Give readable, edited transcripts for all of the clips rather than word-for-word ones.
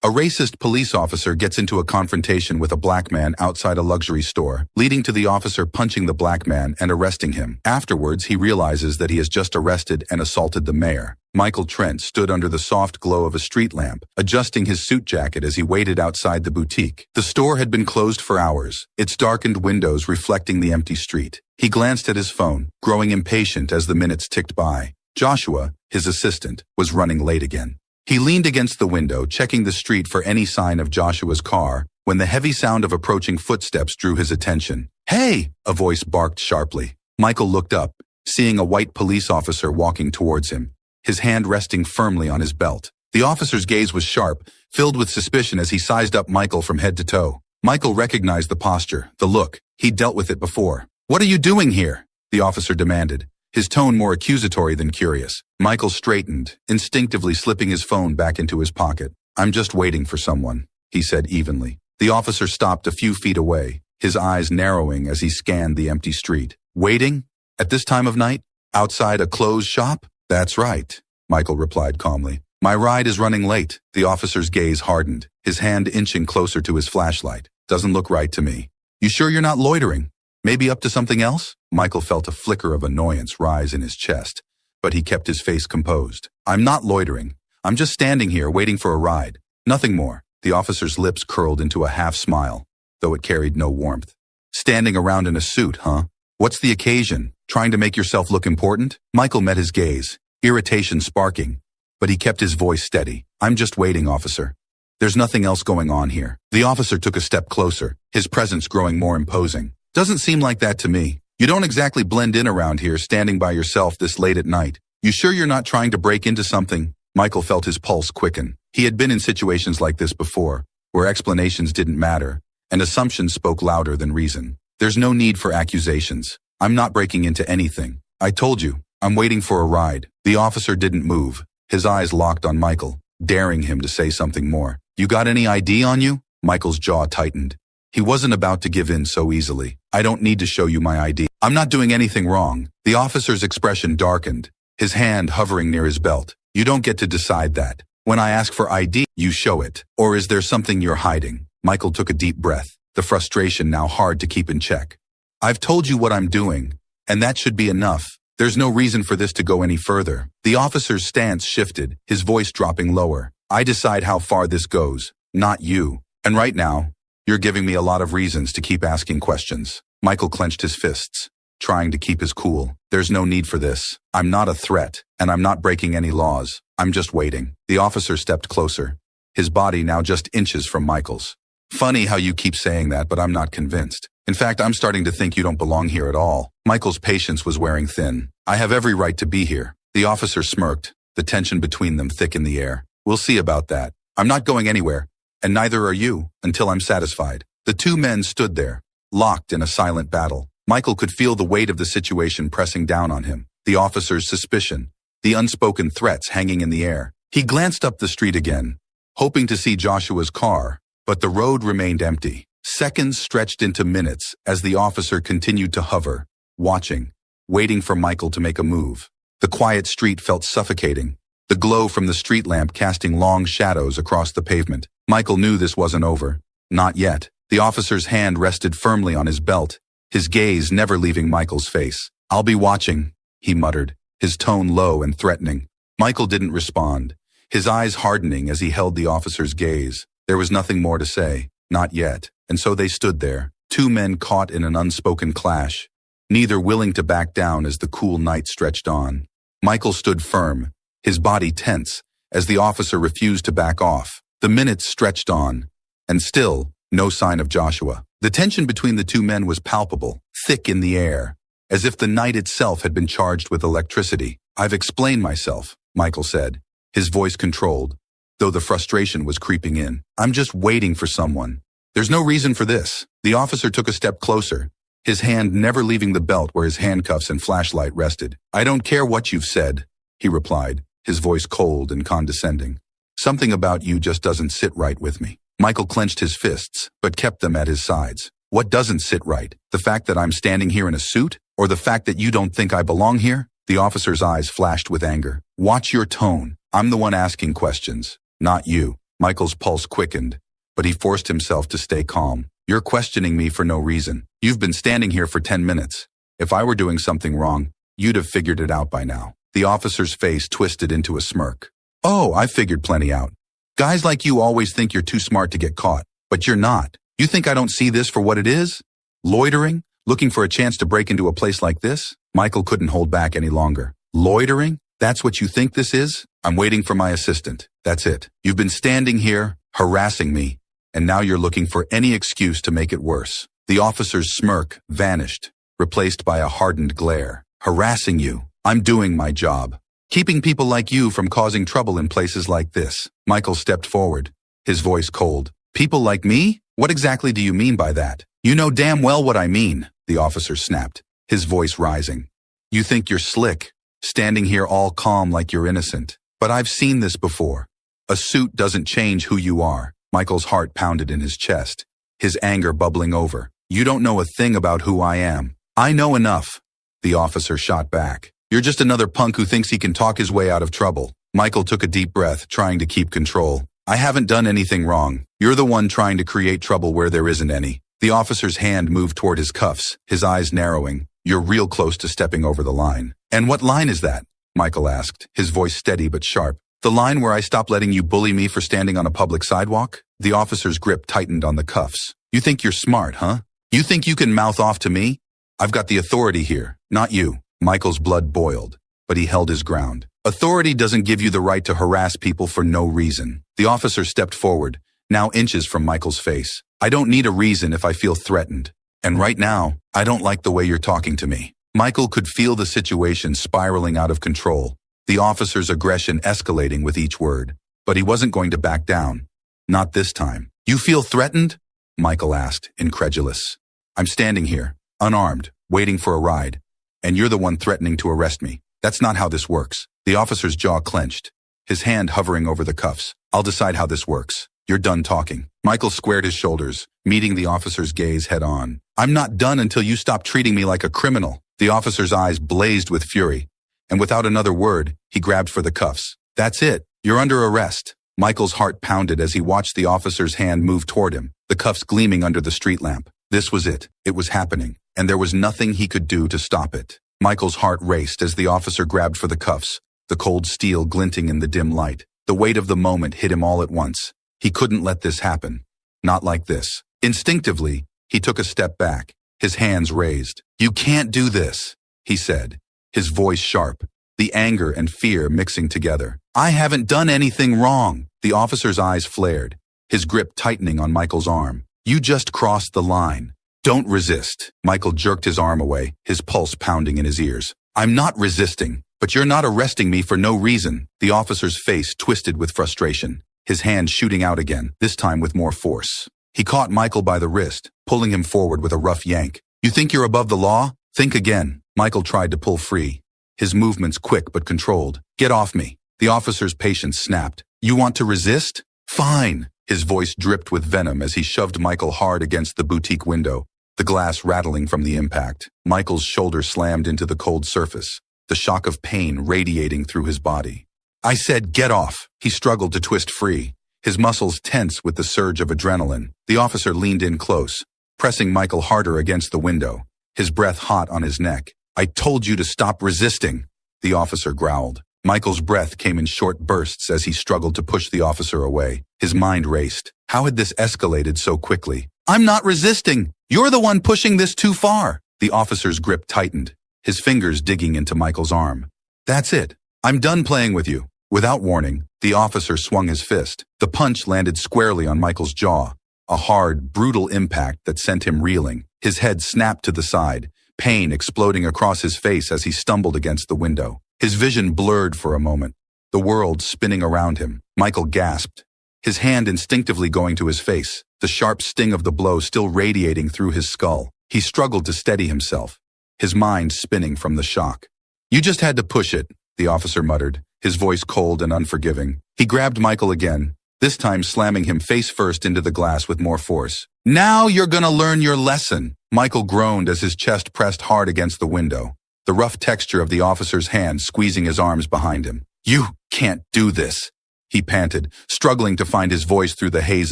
A racist police officer gets into a confrontation with a black man outside a luxury store, leading to the officer punching the black man and arresting him. Afterwards, he realizes that he has just arrested and assaulted the mayor. Michael Trent stood under the soft glow of a street lamp, adjusting his suit jacket as he waited outside the boutique. The store had been closed for hours, its darkened windows reflecting the empty street. He glanced at his phone, growing impatient as the minutes ticked by. Joshua, his assistant, was running late again. He leaned against the window, checking the street for any sign of Joshua's car, when the heavy sound of approaching footsteps drew his attention. "Hey!" a voice barked sharply. Michael looked up, seeing a white police officer walking towards him, his hand resting firmly on his belt. The officer's gaze was sharp, filled with suspicion as he sized up Michael from head to toe. Michael recognized the posture, the look. He'd dealt with it before. "What are you doing here?" the officer demanded, his tone more accusatory than curious. Michael straightened, instinctively slipping his phone back into his pocket. "I'm just waiting for someone," he said evenly. The officer stopped a few feet away, his eyes narrowing as he scanned the empty street. "Waiting? At this time of night? Outside a closed shop?" "That's right," Michael replied calmly. "My ride is running late." The officer's gaze hardened, his hand inching closer to his flashlight. "Doesn't look right to me. You sure you're not loitering? Maybe up to something else?" Michael felt a flicker of annoyance rise in his chest, but he kept his face composed. "I'm not loitering. I'm just standing here waiting for a ride. Nothing more." The officer's lips curled into a half smile, though it carried no warmth. "Standing around in a suit, huh? What's the occasion? Trying to make yourself look important?" Michael met his gaze, irritation sparking, but he kept his voice steady. "I'm just waiting, officer. There's nothing else going on here." The officer took a step closer, his presence growing more imposing. "Doesn't seem like that to me. You don't exactly blend in around here standing by yourself this late at night. You sure you're not trying to break into something?" Michael felt his pulse quicken. He had been in situations like this before, where explanations didn't matter, and assumptions spoke louder than reason. "There's no need for accusations. I'm not breaking into anything. I told you, I'm waiting for a ride." The officer didn't move, his eyes locked on Michael, daring him to say something more. "You got any ID on you?" Michael's jaw tightened. He wasn't about to give in so easily. "I don't need to show you my ID. I'm not doing anything wrong." The officer's expression darkened, his hand hovering near his belt. "You don't get to decide that. When I ask for ID, you show it. Or is there something you're hiding?" Michael took a deep breath, the frustration now hard to keep in check. "I've told you what I'm doing, and that should be enough. There's no reason for this to go any further." The officer's stance shifted, his voice dropping lower. "I decide how far this goes, not you. And right now, you're giving me a lot of reasons to keep asking questions." Michael clenched his fists, trying to keep his cool. "There's no need for this. I'm not a threat, and I'm not breaking any laws. I'm just waiting." The officer stepped closer, his body now just inches from Michael's. "Funny how you keep saying that, but I'm not convinced. In fact, I'm starting to think you don't belong here at all." Michael's patience was wearing thin. "I have every right to be here." The officer smirked, the tension between them thick in the air. "We'll see about that. I'm not going anywhere, and neither are you, until I'm satisfied." The two men stood there, locked in a silent battle. Michael could feel the weight of the situation pressing down on him, the officer's suspicion, the unspoken threats hanging in the air. He glanced up the street again, hoping to see Joshua's car, but the road remained empty. Seconds stretched into minutes as the officer continued to hover, watching, waiting for Michael to make a move. The quiet street felt suffocating, the glow from the street lamp casting long shadows across the pavement. Michael knew this wasn't over. Not yet. The officer's hand rested firmly on his belt, his gaze never leaving Michael's face. "I'll be watching," he muttered, his tone low and threatening. Michael didn't respond, his eyes hardening as he held the officer's gaze. There was nothing more to say, not yet, and so they stood there, two men caught in an unspoken clash, neither willing to back down as the cool night stretched on. Michael stood firm, his body tense, as the officer refused to back off. The minutes stretched on, and still, no sign of Joshua. The tension between the two men was palpable, thick in the air, as if the night itself had been charged with electricity. "I've explained myself," Michael said, his voice controlled, though the frustration was creeping in. "I'm just waiting for someone. There's no reason for this." The officer took a step closer, his hand never leaving the belt where his handcuffs and flashlight rested. "I don't care what you've said," he replied, his voice cold and condescending. "Something about you just doesn't sit right with me." Michael clenched his fists, but kept them at his sides. "What doesn't sit right? The fact that I'm standing here in a suit? Or the fact that you don't think I belong here?" The officer's eyes flashed with anger. "Watch your tone. I'm the one asking questions, not you." Michael's pulse quickened, but he forced himself to stay calm. You're questioning me for no reason. You've been standing here for 10 minutes. If I were doing something wrong, you'd have figured it out by now. The officer's face twisted into a smirk. Oh, I figured plenty out. Guys like you always think you're too smart to get caught, but you're not. You think I don't see this for what it is? Loitering? Looking for a chance to break into a place like this? Michael couldn't hold back any longer. Loitering? That's what you think this is? I'm waiting for my assistant. That's it. You've been standing here, harassing me, and now you're looking for any excuse to make it worse. The officer's smirk vanished, replaced by a hardened glare. Harassing you? I'm doing my job. Keeping people like you from causing trouble in places like this. Michael stepped forward, his voice cold. People like me? What exactly do you mean by that? You know damn well what I mean, the officer snapped, his voice rising. You think you're slick, standing here all calm like you're innocent. But I've seen this before. A suit doesn't change who you are. Michael's heart pounded in his chest, his anger bubbling over. You don't know a thing about who I am. I know enough, the officer shot back. You're just another punk who thinks he can talk his way out of trouble. Michael took a deep breath, trying to keep control. I haven't done anything wrong. You're the one trying to create trouble where there isn't any. The officer's hand moved toward his cuffs, his eyes narrowing. You're real close to stepping over the line. And what line is that? Michael asked, his voice steady but sharp. The line where I stop letting you bully me for standing on a public sidewalk? The officer's grip tightened on the cuffs. You think you're smart, huh? You think you can mouth off to me? I've got the authority here, not you. Michael's blood boiled, but he held his ground. Authority doesn't give you the right to harass people for no reason. The officer stepped forward, now inches from Michael's face. I don't need a reason if I feel threatened. And right now, I don't like the way you're talking to me. Michael could feel the situation spiraling out of control, the officer's aggression escalating with each word. But he wasn't going to back down. Not this time. You feel threatened? Michael asked, incredulous. I'm standing here, unarmed, waiting for a ride. And you're the one threatening to arrest me. That's not how this works. The officer's jaw clenched, his hand hovering over the cuffs. I'll decide how this works. You're done talking. Michael squared his shoulders, meeting the officer's gaze head on. I'm not done until you stop treating me like a criminal. The officer's eyes blazed with fury, and without another word, he grabbed for the cuffs. That's it. You're under arrest. Michael's heart pounded as he watched the officer's hand move toward him, the cuffs gleaming under the street lamp. This was it. It was happening, and there was nothing he could do to stop it. Michael's heart raced as the officer grabbed for the cuffs, the cold steel glinting in the dim light. The weight of the moment hit him all at once. He couldn't let this happen. Not like this. Instinctively, he took a step back, his hands raised. You can't do this, he said, his voice sharp, the anger and fear mixing together. I haven't done anything wrong. The officer's eyes flared, his grip tightening on Michael's arm. You just crossed the line. Don't resist. Michael jerked his arm away, his pulse pounding in his ears. I'm not resisting, but you're not arresting me for no reason. The officer's face twisted with frustration, his hand shooting out again, this time with more force. He caught Michael by the wrist, pulling him forward with a rough yank. You think you're above the law? Think again. Michael tried to pull free, his movements quick but controlled. Get off me. The officer's patience snapped. You want to resist? Fine. His voice dripped with venom as he shoved Michael hard against the boutique window, the glass rattling from the impact. Michael's shoulder slammed into the cold surface, the shock of pain radiating through his body. I said, get off. He struggled to twist free, his muscles tense with the surge of adrenaline. The officer leaned in close, pressing Michael harder against the window, his breath hot on his neck. I told you to stop resisting, the officer growled. Michael's breath came in short bursts as he struggled to push the officer away. His mind raced. How had this escalated so quickly? I'm not resisting. You're the one pushing this too far. The officer's grip tightened, his fingers digging into Michael's arm. That's it. I'm done playing with you. Without warning, the officer swung his fist. The punch landed squarely on Michael's jaw, a hard, brutal impact that sent him reeling. His head snapped to the side, pain exploding across his face as he stumbled against the window. His vision blurred for a moment, the world spinning around him. Michael gasped, his hand instinctively going to his face, the sharp sting of the blow still radiating through his skull. He struggled to steady himself, his mind spinning from the shock. You just had to push it, the officer muttered, his voice cold and unforgiving. He grabbed Michael again, this time slamming him face first into the glass with more force. Now you're gonna learn your lesson. Michael groaned as his chest pressed hard against the window, the rough texture of the officer's hand squeezing his arms behind him. You can't do this. he panted, struggling to find his voice through the haze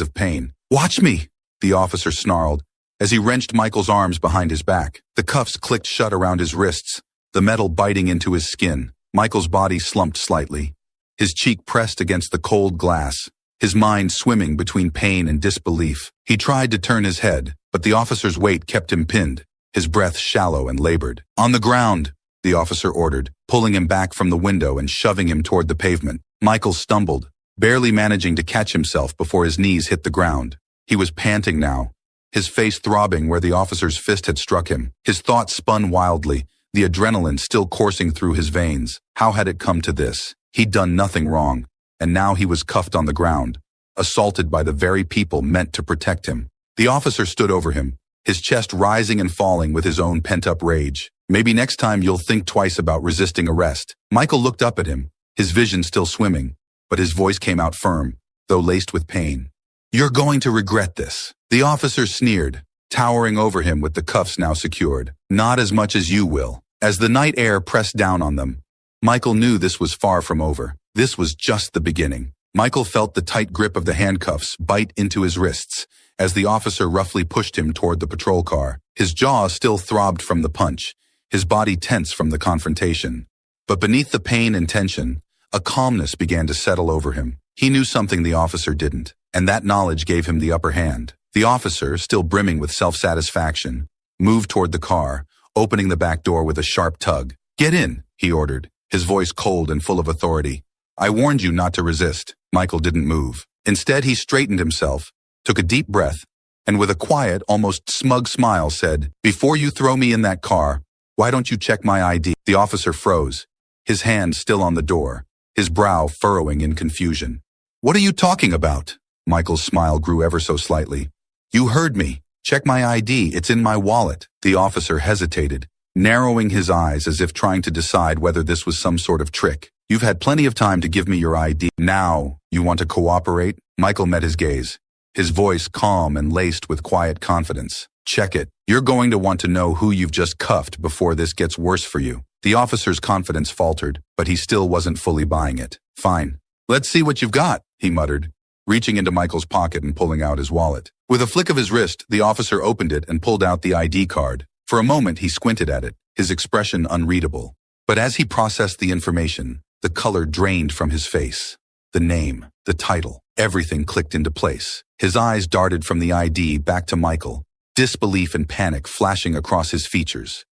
of pain. "Watch me!" the officer snarled, as he wrenched Michael's arms behind his back. The cuffs clicked shut around his wrists, the metal biting into his skin. Michael's body slumped slightly, his cheek pressed against the cold glass, his mind swimming between pain and disbelief. He tried to turn his head, but the officer's weight kept him pinned, his breath shallow and labored. "On the ground," the officer ordered, pulling him back from the window and shoving him toward the pavement. Michael stumbled, barely managing to catch himself before his knees hit the ground. He was panting now, his face throbbing where the officer's fist had struck him. His thoughts spun wildly, the adrenaline still coursing through his veins. How had it come to this? He'd done nothing wrong, and now he was cuffed on the ground, assaulted by the very people meant to protect him. The officer stood over him, his chest rising and falling with his own pent-up rage. "Maybe next time you'll think twice about resisting arrest." Michael looked up at him, his vision still swimming, but his voice came out firm, though laced with pain. "You're going to regret this." The officer sneered, towering over him with the cuffs now secured. "Not as much as you will." As the night air pressed down on them, Michael knew this was far from over. This was just the beginning. Michael felt the tight grip of the handcuffs bite into his wrists as the officer roughly pushed him toward the patrol car. His jaw still throbbed from the punch, his body tense from the confrontation. But beneath the pain and tension, a calmness began to settle over him. He knew something the officer didn't, and that knowledge gave him the upper hand. The officer, still brimming with self-satisfaction, moved toward the car, opening the back door with a sharp tug. "Get in," he ordered, his voice cold and full of authority. "I warned you not to resist." Michael didn't move. Instead, he straightened himself, took a deep breath, and with a quiet, almost smug smile said, "Before you throw me in that car, why don't you check my ID?" The officer froze, his hand still on the door, his brow furrowing in confusion. "What are you talking about?" Michael's smile grew ever so slightly. "You heard me. Check my ID. It's in my wallet." The officer hesitated, narrowing his eyes as if trying to decide whether this was some sort of trick. "You've had plenty of time to give me your ID. Now, you want to cooperate?" Michael met his gaze, his voice calm and laced with quiet confidence. "Check it. You're going to want to know who you've just cuffed before this gets worse for you." The officer's confidence faltered, but he still wasn't fully buying it. "Fine. Let's see what you've got," he muttered, reaching into Michael's pocket and pulling out his wallet. With a flick of his wrist, the officer opened it and pulled out the ID card. For a moment, he squinted at it, his expression unreadable. But as he processed the information, the color drained from his face. The name, the title, everything clicked into place. His eyes darted from the ID back to Michael, disbelief and panic flashing across his features.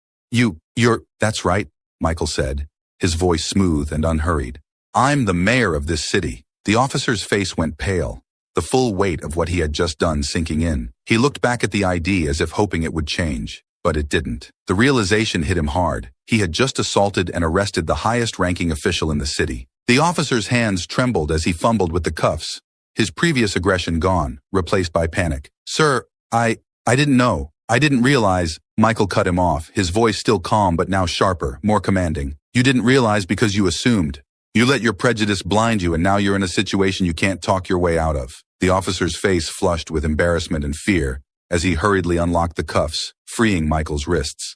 That's right," Michael said, his voice smooth and unhurried. "I'm the mayor of this city." The officer's face went pale, the full weight of what he had just done sinking in. He looked back at the ID as if hoping it would change, but it didn't. The realization hit him hard. He had just assaulted and arrested the highest-ranking official in the city. The officer's hands trembled as he fumbled with the cuffs, his previous aggression gone, replaced by panic. "Sir, I didn't know. I didn't realize." Michael cut him off, his voice still calm but now sharper, more commanding. "You didn't realize because you assumed. You let your prejudice blind you, and now you're in a situation you can't talk your way out of." The officer's face flushed with embarrassment and fear as he hurriedly unlocked the cuffs, freeing Michael's wrists.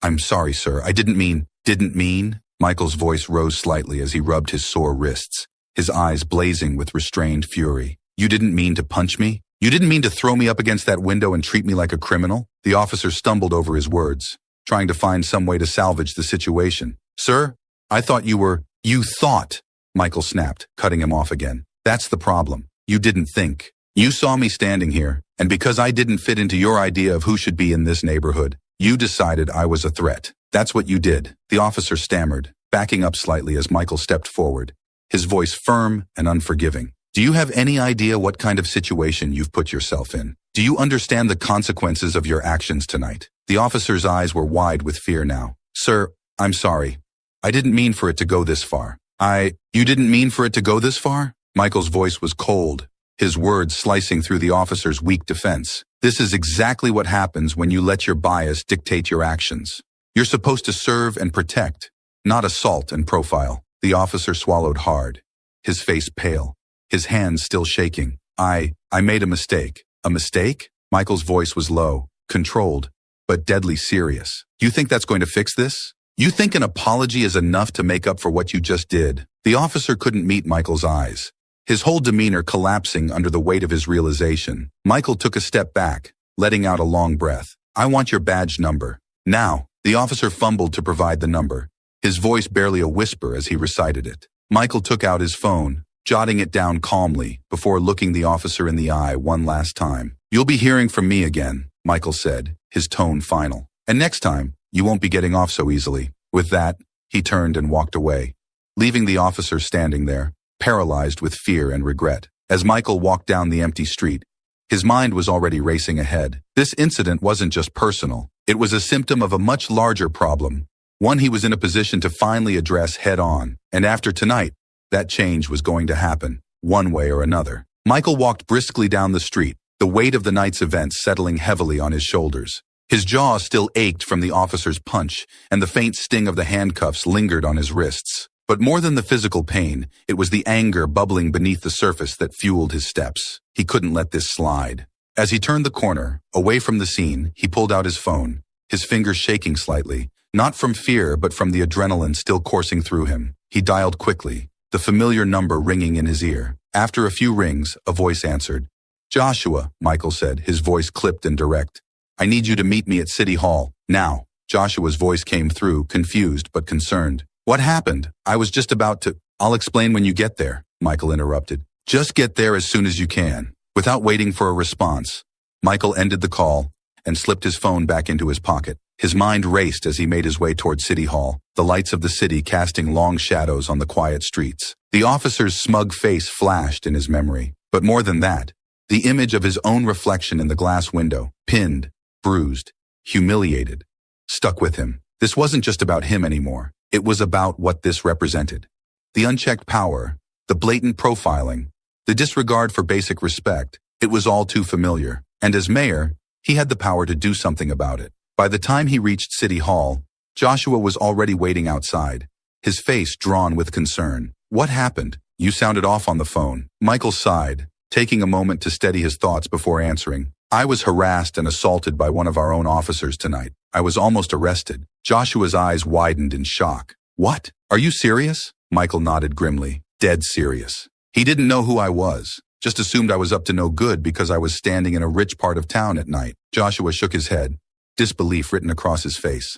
I'm sorry, sir. I didn't mean." "Didn't mean?" Michael's voice rose slightly as he rubbed his sore wrists, his eyes blazing with restrained fury. "You didn't mean to punch me? You didn't mean to throw me up against that window and treat me like a criminal?" The officer stumbled over his words, trying to find some way to salvage the situation. "Sir, I thought you were—" "You thought," Michael snapped, cutting him off again. "That's the problem. You didn't think. You saw me standing here, and because I didn't fit into your idea of who should be in this neighborhood, you decided I was a threat. That's what you did." The officer stammered, backing up slightly as Michael stepped forward, his voice firm and unforgiving. "Do you have any idea what kind of situation you've put yourself in? Do you understand the consequences of your actions tonight?" The officer's eyes were wide with fear now. "Sir, I'm sorry. I didn't mean for it to go this far." You didn't mean for it to go this far?" Michael's voice was cold, his words slicing through the officer's weak defense. "This is exactly what happens when you let your bias dictate your actions. You're supposed to serve and protect, not assault and profile." The officer swallowed hard, his face pale, his hands still shaking. I made a mistake." "A mistake?" Michael's voice was low, controlled, but deadly serious. "You think that's going to fix this? You think an apology is enough to make up for what you just did? The officer couldn't meet Michael's eyes, his whole demeanor collapsing under the weight of his realization. Michael took a step back, letting out a long breath. I want your badge number. Now. The officer fumbled to provide the number, his voice barely a whisper as he recited it. Michael took out his phone, jotting it down calmly before looking the officer in the eye one last time. You'll be hearing from me again, Michael said, his tone final. And next time, you won't be getting off so easily. With that, he turned and walked away, leaving the officer standing there, paralyzed with fear and regret. As Michael walked down the empty street, his mind was already racing ahead. This incident wasn't just personal. It was a symptom of a much larger problem, one he was in a position to finally address head-on. And after tonight, that change was going to happen, one way or another. Michael walked briskly down the street, the weight of the night's events settling heavily on his shoulders. His jaw still ached from the officer's punch, and the faint sting of the handcuffs lingered on his wrists. But more than the physical pain, it was the anger bubbling beneath the surface that fueled his steps. He couldn't let this slide. As he turned the corner, away from the scene, he pulled out his phone, his fingers shaking slightly, not from fear but from the adrenaline still coursing through him. He dialed quickly, the familiar number ringing in his ear. After a few rings, a voice answered. Joshua, Michael said, his voice clipped and direct. I need you to meet me at City Hall, now. Joshua's voice came through, confused but concerned. What happened? I was just about to... I'll explain when you get there, Michael interrupted. Just get there as soon as you can. Without waiting for a response, Michael ended the call and slipped his phone back into his pocket. His mind raced as he made his way toward City Hall, the lights of the city casting long shadows on the quiet streets. The officer's smug face flashed in his memory. But more than that, the image of his own reflection in the glass window, pinned, bruised, humiliated, stuck with him. This wasn't just about him anymore. It was about what this represented. The unchecked power, the blatant profiling, the disregard for basic respect. It was all too familiar. And as mayor, he had the power to do something about it. By the time he reached City Hall, Joshua was already waiting outside, his face drawn with concern. What happened? You sounded off on the phone. Michael sighed, taking a moment to steady his thoughts before answering. I was harassed and assaulted by one of our own officers tonight. I was almost arrested. Joshua's eyes widened in shock. What? Are you serious? Michael nodded grimly. Dead serious. He didn't know who I was, just assumed I was up to no good because I was standing in a rich part of town at night. Joshua shook his head, disbelief written across his face.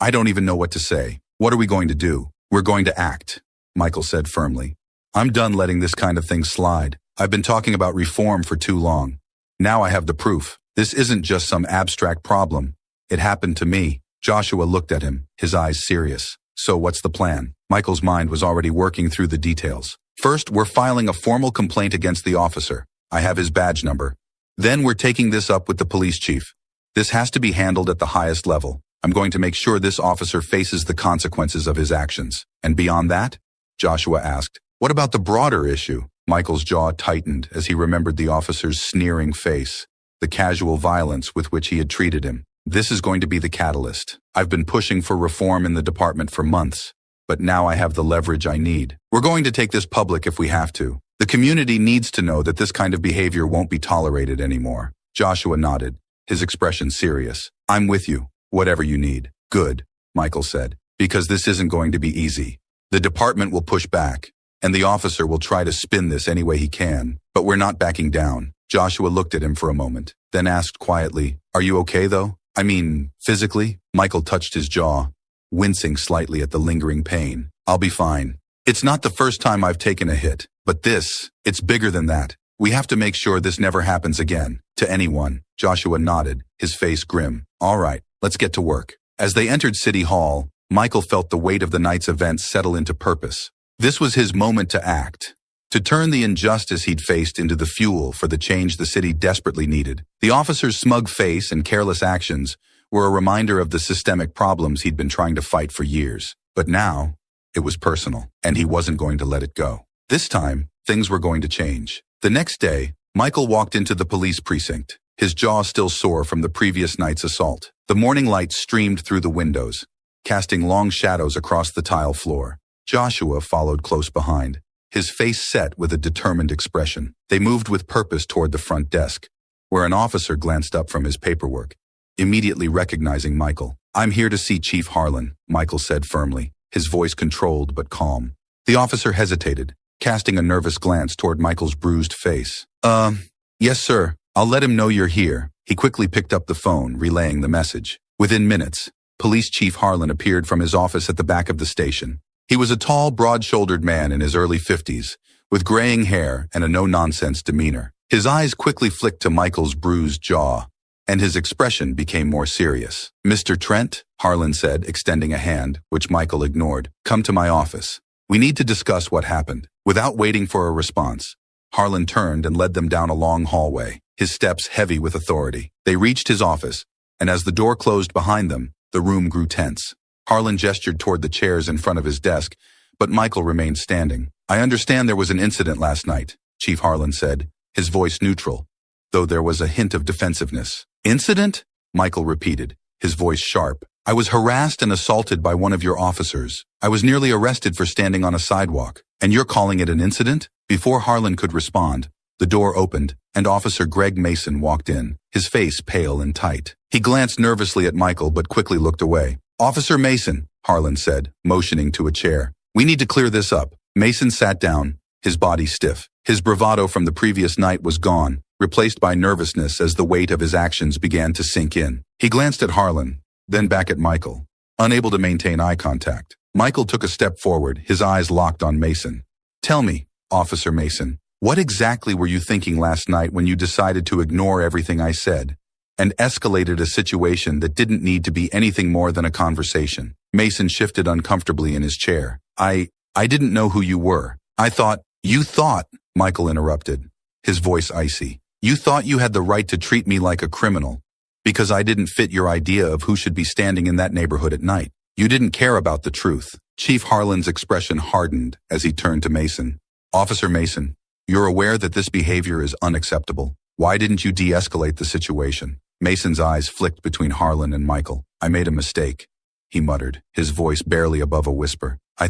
I don't even know what to say. What are we going to do? We're going to act, Michael said firmly. I'm done letting this kind of thing slide. I've been talking about reform for too long. Now I have the proof. This isn't just some abstract problem. It happened to me. Joshua looked at him, his eyes serious. So what's the plan? Michael's mind was already working through the details. First, we're filing a formal complaint against the officer. I have his badge number. Then we're taking this up with the police chief. This has to be handled at the highest level. I'm going to make sure this officer faces the consequences of his actions. And beyond that? Joshua asked. What about the broader issue? Michael's jaw tightened as he remembered the officer's sneering face, the casual violence with which he had treated him. This is going to be the catalyst. I've been pushing for reform in the department for months, but now I have the leverage I need. We're going to take this public if we have to. The community needs to know that this kind of behavior won't be tolerated anymore. Joshua nodded, his expression serious. I'm with you, whatever you need. Good, Michael said, because this isn't going to be easy. The department will push back, and the officer will try to spin this any way he can, but we're not backing down. Joshua looked at him for a moment, then asked quietly, Are you okay though? I mean, physically? Michael touched his jaw, wincing slightly at the lingering pain. I'll be fine. It's not the first time I've taken a hit, but it's bigger than that. We have to make sure this never happens again, to anyone. Joshua nodded, his face grim. All right, let's get to work. As they entered City Hall, Michael felt the weight of the night's events settle into purpose. This was his moment to act, to turn the injustice he'd faced into the fuel for the change the city desperately needed. The officer's smug face and careless actions were a reminder of the systemic problems he'd been trying to fight for years. But now, it was personal, and he wasn't going to let it go. This time, things were going to change. The next day, Michael walked into the police precinct, his jaw still sore from the previous night's assault. The morning light streamed through the windows, casting long shadows across the tile floor. Joshua followed close behind, his face set with a determined expression. They moved with purpose toward the front desk, where an officer glanced up from his paperwork, immediately recognizing Michael. I'm here to see Chief Harlan, Michael said firmly, his voice controlled but calm. The officer hesitated, casting a nervous glance toward Michael's bruised face. Yes, sir. I'll let him know you're here. He quickly picked up the phone, relaying the message. Within minutes, Police Chief Harlan appeared from his office at the back of the station. He was a tall, broad-shouldered man in his early 50s, with graying hair and a no-nonsense demeanor. His eyes quickly flicked to Michael's bruised jaw, and his expression became more serious. "Mr. Trent," Harlan said, extending a hand, which Michael ignored. "Come to my office. We need to discuss what happened." Without waiting for a response, Harlan turned and led them down a long hallway, his steps heavy with authority. They reached his office, and as the door closed behind them, the room grew tense. Harlan gestured toward the chairs in front of his desk, but Michael remained standing. "I understand there was an incident last night," Chief Harlan said, his voice neutral, though there was a hint of defensiveness. "Incident?" Michael repeated, his voice sharp. "I was harassed and assaulted by one of your officers. I was nearly arrested for standing on a sidewalk, and you're calling it an incident?" Before Harlan could respond, the door opened, and Officer Greg Mason walked in, his face pale and tight. He glanced nervously at Michael but quickly looked away. "Officer Mason," Harlan said, motioning to a chair. "We need to clear this up." Mason sat down, his body stiff. His bravado from the previous night was gone, replaced by nervousness as the weight of his actions began to sink in. He glanced at Harlan, then back at Michael, unable to maintain eye contact. Michael took a step forward, his eyes locked on Mason. "Tell me, Officer Mason, what exactly were you thinking last night when you decided to ignore everything I said and escalated a situation that didn't need to be anything more than a conversation?" Mason shifted uncomfortably in his chair. I didn't know who you were. You thought, Michael interrupted, his voice icy. "You thought you had the right to treat me like a criminal because I didn't fit your idea of who should be standing in that neighborhood at night. You didn't care about the truth." Chief Harlan's expression hardened as he turned to Mason. "Officer Mason, you're aware that this behavior is unacceptable. Why didn't you de-escalate the situation?" Mason's eyes flicked between Harlan and Michael. "I made a mistake," he muttered, his voice barely above a whisper. I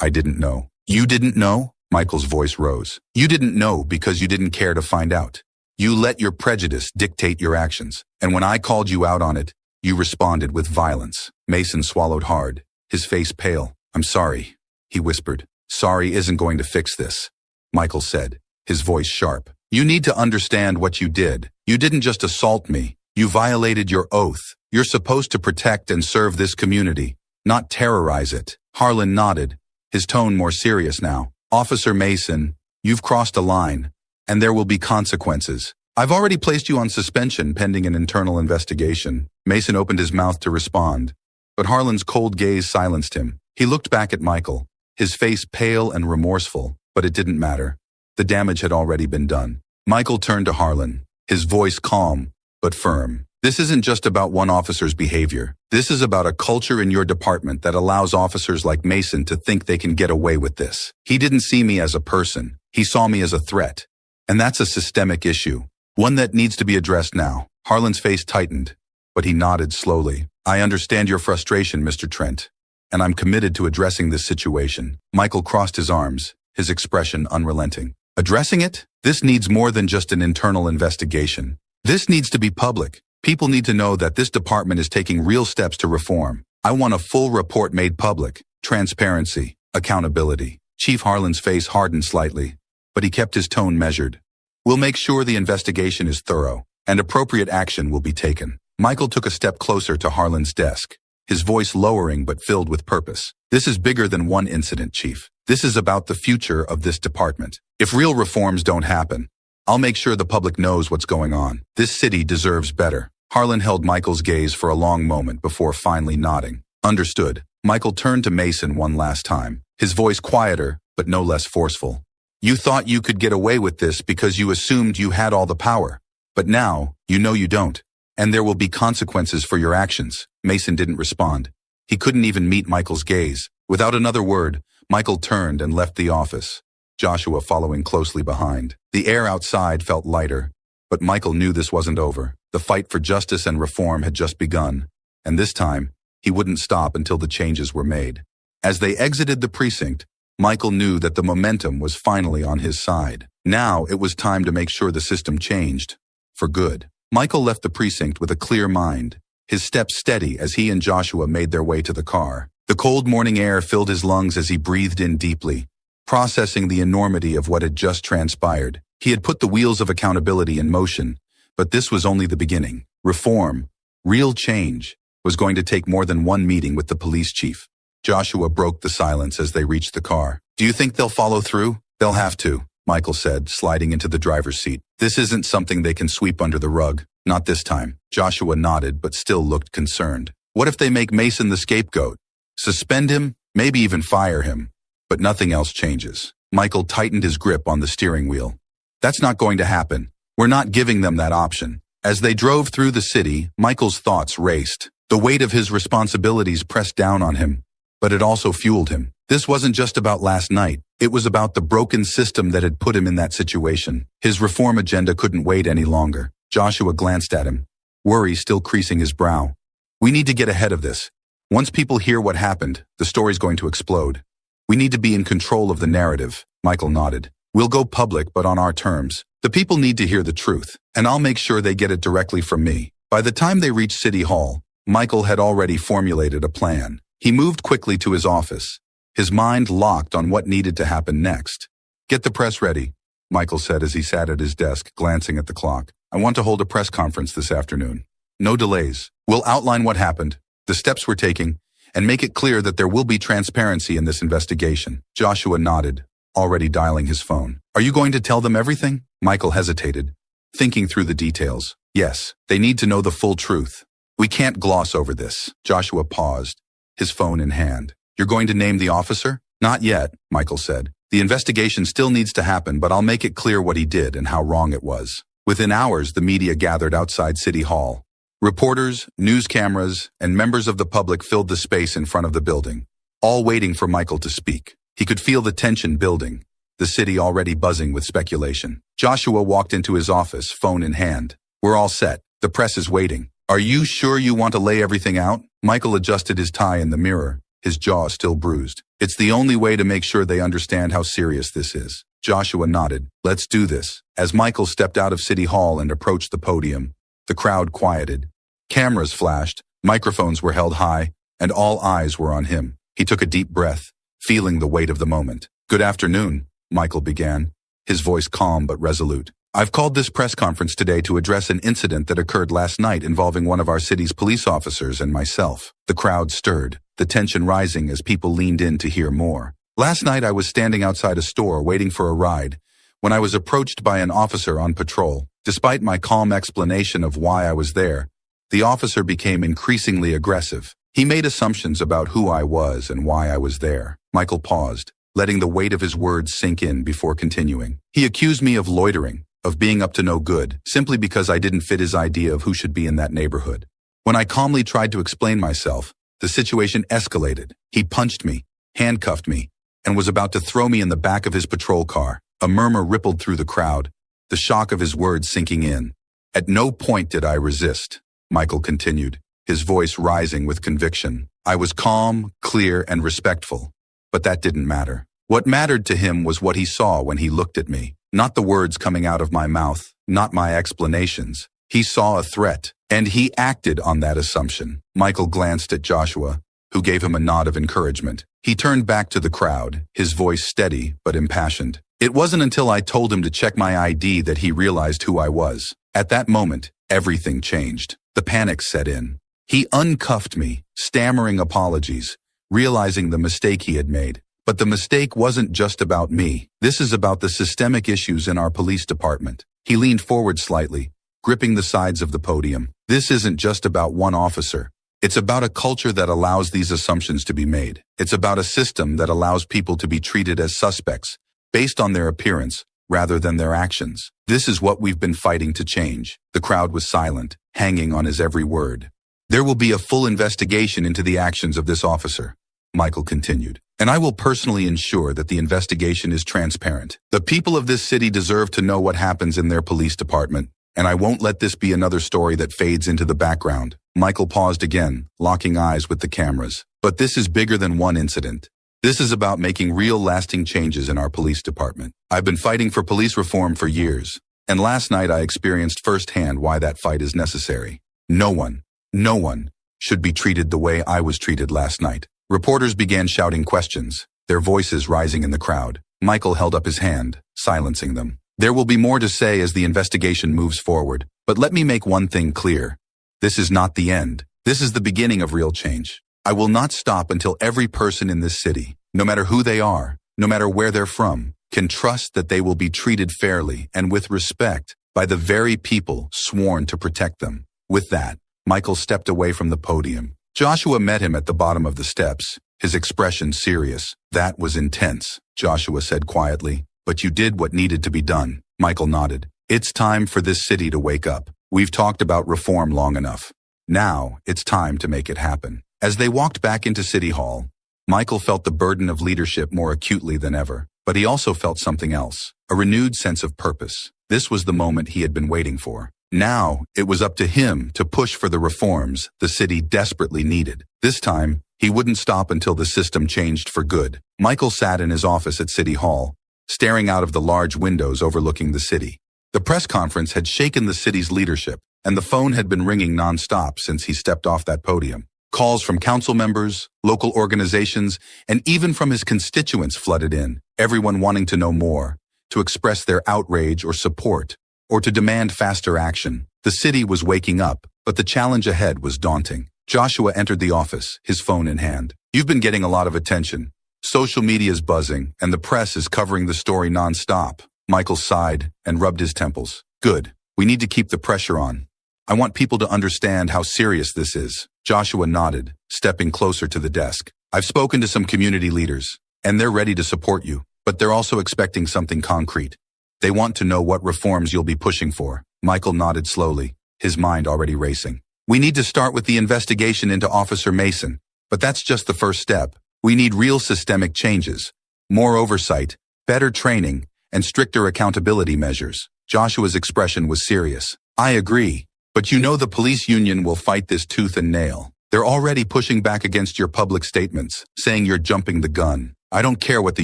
didn't know." "You didn't know?" Michael's voice rose. "You didn't know because you didn't care to find out. You let your prejudice dictate your actions, and when I called you out on it, you responded with violence." Mason swallowed hard, his face pale. "I'm sorry," he whispered. "Sorry isn't going to fix this," Michael said, his voice sharp. "You need to understand what you did. You didn't just assault me. You violated your oath. You're supposed to protect and serve this community, not terrorize it." Harlan nodded, his tone more serious now. "Officer Mason, you've crossed a line, and there will be consequences. I've already placed you on suspension pending an internal investigation." Mason opened his mouth to respond, but Harlan's cold gaze silenced him. He looked back at Michael, his face pale and remorseful, but it didn't matter. The damage had already been done. Michael turned to Harlan, his voice calm but firm. "This isn't just about one officer's behavior. This is about a culture in your department that allows officers like Mason to think they can get away with this. He didn't see me as a person. He saw me as a threat. And that's a systemic issue, one that needs to be addressed now." Harlan's face tightened, but he nodded slowly. "I understand your frustration, Mr. Trent, and I'm committed to addressing this situation." Michael crossed his arms, his expression unrelenting. "Addressing it? This needs more than just an internal investigation. This needs to be public. People need to know that this department is taking real steps to reform. I want a full report made public. Transparency, accountability." Chief Harlan's face hardened slightly, but he kept his tone measured. "We'll make sure the investigation is thorough, and appropriate action will be taken." Michael took a step closer to Harlan's desk, his voice lowering but filled with purpose. "This is bigger than one incident, Chief. This is about the future of this department. If real reforms don't happen, I'll make sure the public knows what's going on. This city deserves better." Harlan held Michael's gaze for a long moment before finally nodding. "Understood." Michael turned to Mason one last time, his voice quieter but no less forceful. "You thought you could get away with this because you assumed you had all the power. But now, you know you don't. And there will be consequences for your actions." Mason didn't respond. He couldn't even meet Michael's gaze. Without another word, Michael turned and left the office, Joshua following closely behind. The air outside felt lighter, but Michael knew this wasn't over. The fight for justice and reform had just begun, and this time, he wouldn't stop until the changes were made. As they exited the precinct, Michael knew that the momentum was finally on his side. Now it was time to make sure the system changed, for good. Michael left the precinct with a clear mind, his steps steady as he and Joshua made their way to the car. The cold morning air filled his lungs as he breathed in deeply, processing the enormity of what had just transpired. He had put the wheels of accountability in motion, but this was only the beginning. Reform, real change, was going to take more than one meeting with the police chief. Joshua broke the silence as they reached the car. "Do you think they'll follow through?" "They'll have to," Michael said, sliding into the driver's seat. "This isn't something they can sweep under the rug. Not this time." Joshua nodded but still looked concerned. "What if they make Mason the scapegoat? Suspend him, maybe even fire him, but nothing else changes." Michael tightened his grip on the steering wheel. "That's not going to happen. We're not giving them that option." As they drove through the city, Michael's thoughts raced. The weight of his responsibilities pressed down on him, but it also fueled him. This wasn't just about last night. It was about the broken system that had put him in that situation. His reform agenda couldn't wait any longer. Joshua glanced at him, worry still creasing his brow. "We need to get ahead of this. Once people hear what happened, the story's going to explode. We need to be in control of the narrative." Michael nodded. "We'll go public, but on our terms. The people need to hear the truth, and I'll make sure they get it directly from me." By the time they reached City Hall, Michael had already formulated a plan. He moved quickly to his office, his mind locked on what needed to happen next. "Get the press ready," Michael said as he sat at his desk, glancing at the clock. "I want to hold a press conference this afternoon. No delays. We'll outline what happened, the steps we're taking, and make it clear that there will be transparency in this investigation." Joshua nodded, already dialing his phone. "Are you going to tell them everything?" Michael hesitated, thinking through the details. "Yes, they need to know the full truth. We can't gloss over this." Joshua paused, his phone in hand. "You're going to name the officer?" "Not yet," Michael said. "The investigation still needs to happen, but I'll make it clear what he did and how wrong it was." Within hours, the media gathered outside City Hall. Reporters, news cameras, and members of the public filled the space in front of the building, all waiting for Michael to speak. He could feel the tension building, the city already buzzing with speculation. Joshua walked into his office, phone in hand. "We're all set. The press is waiting. Are you sure you want to lay everything out?" Michael adjusted his tie in the mirror, his jaw still bruised. "It's the only way to make sure they understand how serious this is." Joshua nodded. "Let's do this." As Michael stepped out of City Hall and approached the podium, the crowd quieted. Cameras flashed, microphones were held high, and all eyes were on him. He took a deep breath, feeling the weight of the moment. "Good afternoon," Michael began, his voice calm but resolute. "I've called this press conference today to address an incident that occurred last night involving one of our city's police officers and myself." The crowd stirred, the tension rising as people leaned in to hear more. "Last night I was standing outside a store waiting for a ride when I was approached by an officer on patrol. Despite my calm explanation of why I was there, the officer became increasingly aggressive. He made assumptions about who I was and why I was there." Michael paused, letting the weight of his words sink in before continuing. "He accused me of loitering, of being up to no good, simply because I didn't fit his idea of who should be in that neighborhood. When I calmly tried to explain myself, the situation escalated. He punched me, handcuffed me, and was about to throw me in the back of his patrol car." A murmur rippled through the crowd, the shock of his words sinking in. "At no point did I resist," Michael continued, his voice rising with conviction. "I was calm, clear, and respectful, but that didn't matter. What mattered to him was what he saw when he looked at me. Not the words coming out of my mouth, not my explanations. He saw a threat, and he acted on that assumption." Michael glanced at Joshua, who gave him a nod of encouragement. He turned back to the crowd, his voice steady but impassioned. "It wasn't until I told him to check my ID that he realized who I was. At that moment, everything changed. The panic set in. He uncuffed me, stammering apologies, realizing the mistake he had made. But the mistake wasn't just about me. This is about the systemic issues in our police department." He leaned forward slightly, gripping the sides of the podium. "This isn't just about one officer. It's about a culture that allows these assumptions to be made. It's about a system that allows people to be treated as suspects, based on their appearance, rather than their actions. This is what we've been fighting to change." The crowd was silent, hanging on his every word. "There will be a full investigation into the actions of this officer," Michael continued, "and I will personally ensure that the investigation is transparent. The people of this city deserve to know what happens in their police department, and I won't let this be another story that fades into the background." Michael paused again, locking eyes with the cameras. "But this is bigger than one incident. This is about making real lasting changes in our police department. I've been fighting for police reform for years, and last night I experienced firsthand why that fight is necessary. No one, No one should be treated the way I was treated last night. Reporters began shouting questions, their voices rising in the crowd. Michael held up his hand, silencing them. There will be more to say as the investigation moves forward, but let me make one thing clear. This is not the end. This is the beginning of real change. I will not stop until every person in this city, no matter who they are, no matter where they're from, can trust that they will be treated fairly and with respect by the very people sworn to protect them. With that, Michael stepped away from the podium. Joshua met him at the bottom of the steps, his expression serious. That was intense, Joshua said quietly. But you did what needed to be done. Michael nodded. It's time for this city to wake up. We've talked about reform long enough. Now, it's time to make it happen. As they walked back into City Hall, Michael felt the burden of leadership more acutely than ever. But he also felt something else, a renewed sense of purpose. This was the moment he had been waiting for. Now, it was up to him to push for the reforms the city desperately needed. This time, he wouldn't stop until the system changed for good. Michael sat in his office at City Hall, staring out of the large windows overlooking the city. The press conference had shaken the city's leadership, and the phone had been ringing nonstop since he stepped off that podium. Calls from council members, local organizations, and even from his constituents flooded in, everyone wanting to know more, to express their outrage or support, or to demand faster action. The city was waking up, but the challenge ahead was daunting. Joshua entered the office, his phone in hand. You've been getting a lot of attention. Social media's buzzing, and the press is covering the story nonstop. Michael sighed and rubbed his temples. Good. We need to keep the pressure on. I want people to understand how serious this is. Joshua nodded, stepping closer to the desk. I've spoken to some community leaders, and they're ready to support you, but they're also expecting something concrete. They want to know what reforms you'll be pushing for. Michael nodded slowly, his mind already racing. We need to start with the investigation into Officer Mason, but that's just the first step. We need real systemic changes, more oversight, better training, and stricter accountability measures. Joshua's expression was serious. I agree, but you know the police union will fight this tooth and nail. They're already pushing back against your public statements, saying you're jumping the gun. I don't care what the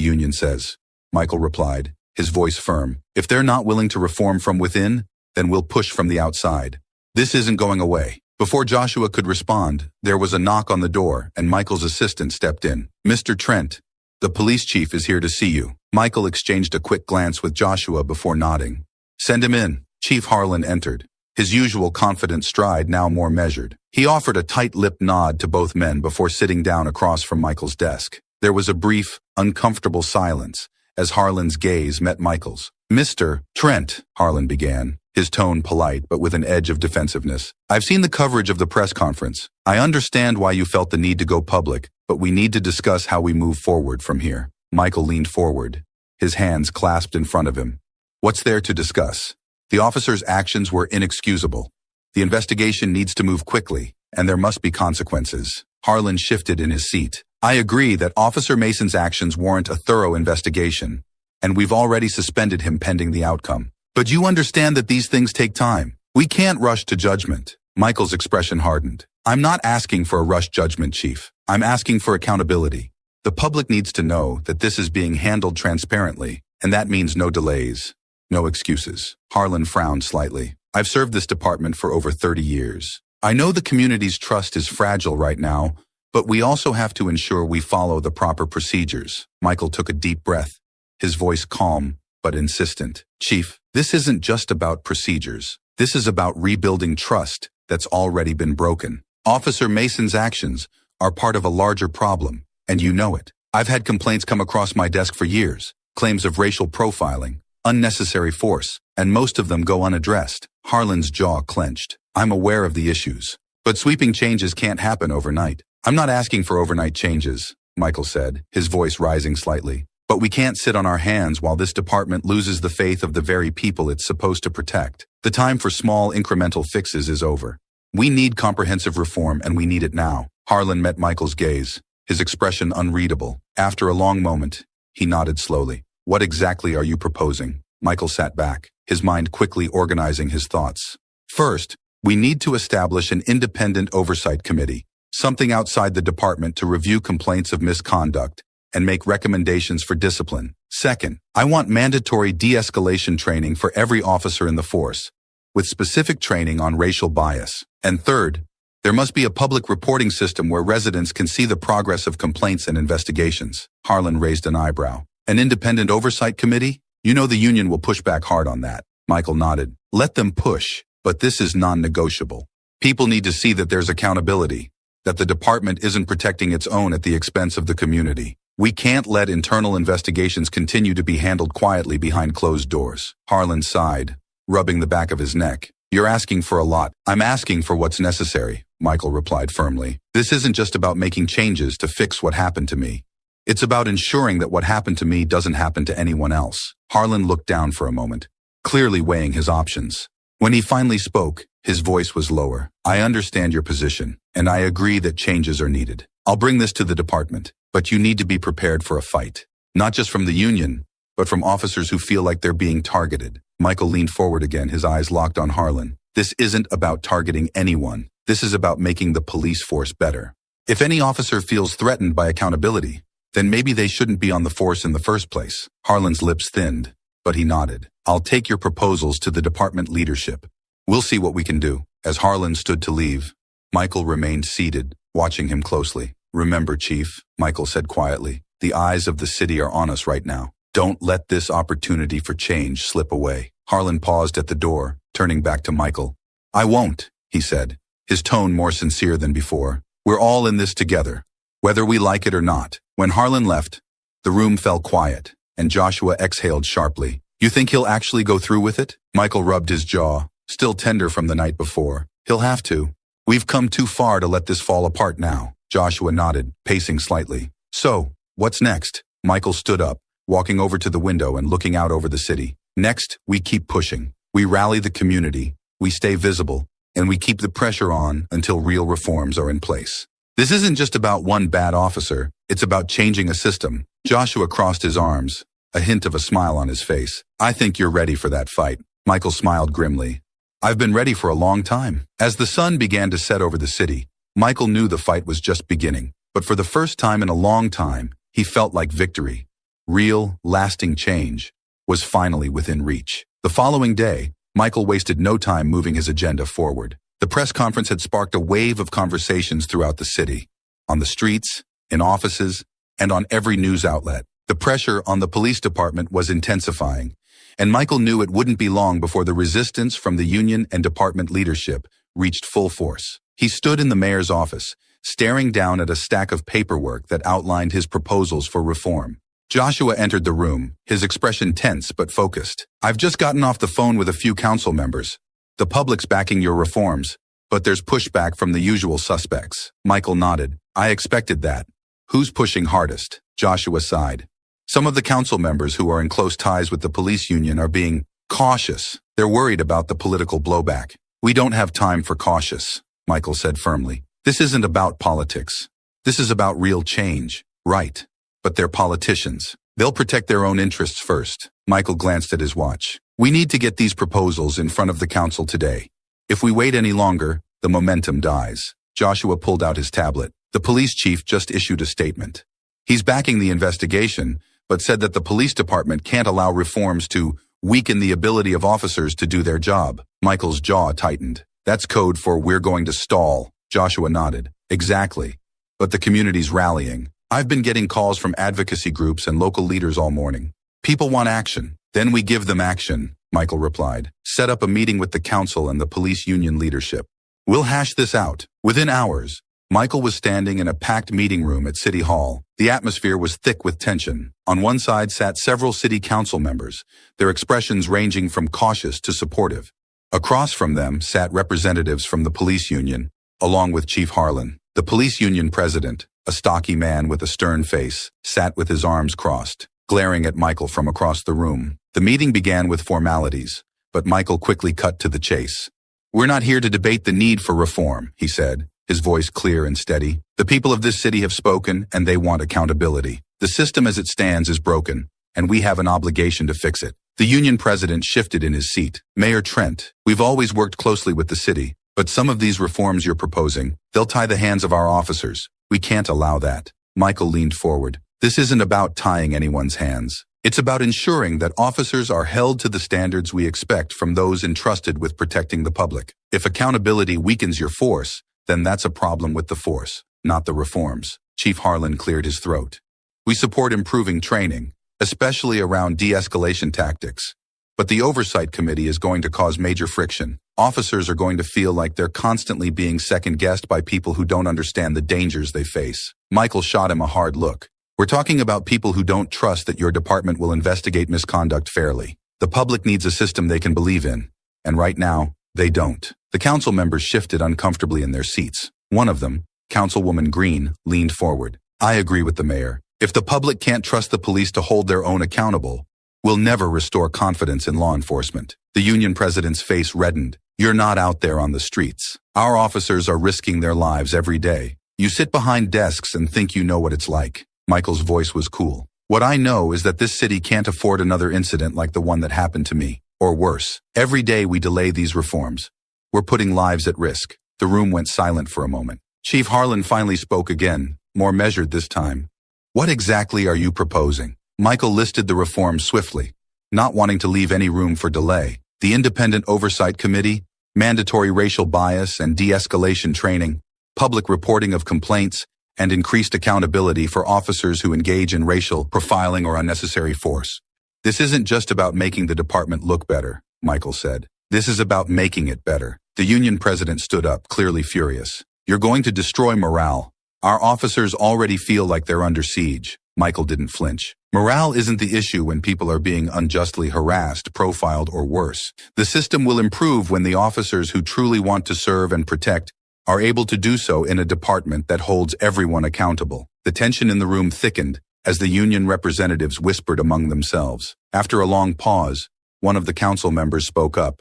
union says, Michael replied, his voice firm. If they're not willing to reform from within, then we'll push from the outside. This isn't going away. Before Joshua could respond, there was a knock on the door, and Michael's assistant stepped in. Mr. Trent, the police chief is here to see you. Michael exchanged a quick glance with Joshua before nodding. Send him in. Chief Harlan entered, his usual confident stride now more measured. He offered a tight-lipped nod to both men before sitting down across from Michael's desk. There was a brief, uncomfortable silence as Harlan's gaze met Michael's. Mr. Trent, Harlan began, his tone polite but with an edge of defensiveness. I've seen the coverage of the press conference. I understand why you felt the need to go public, but we need to discuss how we move forward from here. Michael leaned forward, his hands clasped in front of him. What's there to discuss? The officer's actions were inexcusable. The investigation needs to move quickly, and there must be consequences. Harlan shifted in his seat. I agree that Officer Mason's actions warrant a thorough investigation, and we've already suspended him pending the outcome. But you understand that these things take time. We can't rush to judgment. Michael's expression hardened. I'm not asking for a rushed judgment, Chief. I'm asking for accountability. The public needs to know that this is being handled transparently, and that means no delays, no excuses. Harlan frowned slightly. I've served this department for over 30 years. I know the community's trust is fragile right now, but we also have to ensure we follow the proper procedures. Michael took a deep breath, his voice calm but insistent. Chief, this isn't just about procedures. This is about rebuilding trust that's already been broken. Officer Mason's actions are part of a larger problem, and you know it. I've had complaints come across my desk for years, claims of racial profiling, unnecessary force, and most of them go unaddressed. Harlan's jaw clenched. I'm aware of the issues, but sweeping changes can't happen overnight. I'm not asking for overnight changes, Michael said, his voice rising slightly. But we can't sit on our hands while this department loses the faith of the very people it's supposed to protect. The time for small incremental fixes is over. We need comprehensive reform, and we need it now. Harlan met Michael's gaze, his expression unreadable. After a long moment, he nodded slowly. What exactly are you proposing? Michael sat back, his mind quickly organizing his thoughts. First, we need to establish an independent oversight committee, something outside the department to review complaints of misconduct and make recommendations for discipline. Second, I want mandatory de-escalation training for every officer in the force, with specific training on racial bias. And third, There must be a public reporting system where residents can see the progress of complaints and investigations. Harlan raised an eyebrow. An independent oversight committee? You know the union will push back hard on that. Michael nodded. Let them push, but this is non-negotiable. People need to see that there's accountability, that the department isn't protecting its own at the expense of the community. We can't let internal investigations continue to be handled quietly behind closed doors. Harlan sighed, rubbing the back of his neck. You're asking for a lot. I'm asking for what's necessary, Michael replied firmly. This isn't just about making changes to fix what happened to me. It's about ensuring that what happened to me doesn't happen to anyone else. Harlan looked down for a moment, clearly weighing his options. When he finally spoke, his voice was lower. I understand your position, and I agree that changes are needed. I'll bring this to the department, but you need to be prepared for a fight. Not just from the union, but from officers who feel like they're being targeted. Michael leaned forward again, his eyes locked on Harlan. This isn't about targeting anyone. This is about making the police force better. If any officer feels threatened by accountability, then maybe they shouldn't be on the force in the first place. Harlan's lips thinned, but he nodded. I'll take your proposals to the department leadership. We'll see what we can do. As Harlan stood to leave, Michael remained seated, watching him closely. Remember, Chief, Michael said quietly, the eyes of the city are on us right now. Don't let this opportunity for change slip away. Harlan paused at the door, turning back to Michael. I won't, he said, his tone more sincere than before. We're all in this together, whether we like it or not. When Harlan left, the room fell quiet, and Joshua exhaled sharply. You think he'll actually go through with it? Michael rubbed his jaw, still tender from the night before. He'll have to. We've come too far to let this fall apart now. Joshua nodded, pacing slightly. So, what's next? Michael stood up, walking over to the window and looking out over the city. Next, we keep pushing. We rally the community, we stay visible, and we keep the pressure on until real reforms are in place. This isn't just about one bad officer, it's about changing a system. Joshua crossed his arms, a hint of a smile on his face. I think you're ready for that fight. Michael smiled grimly. I've been ready for a long time. As the sun began to set over the city, Michael knew the fight was just beginning. But for the first time in a long time, he felt like victory. Real, lasting change was finally within reach. The following day, Michael wasted no time moving his agenda forward. The press conference had sparked a wave of conversations throughout the city, on the streets, in offices, and on every news outlet. The pressure on the police department was intensifying, and Michael knew it wouldn't be long before the resistance from the union and department leadership reached full force. He stood in the mayor's office, staring down at a stack of paperwork that outlined his proposals for reform. Joshua entered the room, his expression tense but focused. I've just gotten off the phone with a few council members. The public's backing your reforms, but there's pushback from the usual suspects. Michael nodded. I expected that. Who's pushing hardest? Joshua sighed. Some of the council members who are in close ties with the police union are being cautious. They're worried about the political blowback. We don't have time for cautious, Michael said firmly. This isn't about politics. This is about real change. Right. But they're politicians. They'll protect their own interests first. Michael glanced at his watch. We need to get these proposals in front of the council today. If we wait any longer, the momentum dies. Joshua pulled out his tablet. The police chief just issued a statement. He's backing the investigation, but said that the police department can't allow reforms to weaken the ability of officers to do their job. Michael's jaw tightened. That's code for we're going to stall. Joshua nodded. Exactly. But the community's rallying. I've been getting calls from advocacy groups and local leaders all morning. People want action. Then we give them action, Michael replied. Set up a meeting with the council and the police union leadership. We'll hash this out. Within hours, Michael was standing in a packed meeting room at City Hall. The atmosphere was thick with tension. On one side sat several city council members, their expressions ranging from cautious to supportive. Across from them sat representatives from the police union, along with Chief Harlan. The police union president, a stocky man with a stern face, sat with his arms crossed, glaring at Michael from across the room. The meeting began with formalities, but Michael quickly cut to the chase. We're not here to debate the need for reform, he said, his voice clear and steady. The people of this city have spoken, and they want accountability. The system as it stands is broken, and we have an obligation to fix it. The union president shifted in his seat. Mayor Trent, we've always worked closely with the city, but some of these reforms you're proposing, they'll tie the hands of our officers. We can't allow that. Michael leaned forward. This isn't about tying anyone's hands. It's about ensuring that officers are held to the standards we expect from those entrusted with protecting the public. If accountability weakens your force, then that's a problem with the force, not the reforms. Chief Harlan cleared his throat. We support improving training, especially around de-escalation tactics. But the Oversight Committee is going to cause major friction. Officers are going to feel like they're constantly being second-guessed by people who don't understand the dangers they face. Michael shot him a hard look. We're talking about people who don't trust that your department will investigate misconduct fairly. The public needs a system they can believe in. And right now, they don't. The council members shifted uncomfortably in their seats. One of them, Councilwoman Green, leaned forward. I agree with the mayor. If the public can't trust the police to hold their own accountable, we'll never restore confidence in law enforcement. The union president's face reddened. You're not out there on the streets. Our officers are risking their lives every day. You sit behind desks and think you know what it's like. Michael's voice was cool. What I know is that this city can't afford another incident like the one that happened to me, or worse. Every day we delay these reforms. We're putting lives at risk. The room went silent for a moment. Chief Harlan finally spoke again, more measured this time. What exactly are you proposing? Michael listed the reforms swiftly, not wanting to leave any room for delay. The Independent Oversight Committee, mandatory racial bias and de-escalation training, public reporting of complaints, and increased accountability for officers who engage in racial profiling or unnecessary force. This isn't just about making the department look better, Michael said. This is about making it better. The union president stood up, clearly furious. You're going to destroy morale. Our officers already feel like they're under siege. Michael didn't flinch. Morale isn't the issue when people are being unjustly harassed, profiled, or worse. The system will improve when the officers who truly want to serve and protect are able to do so in a department that holds everyone accountable. The tension in the room thickened as the union representatives whispered among themselves. After a long pause, one of the council members spoke up.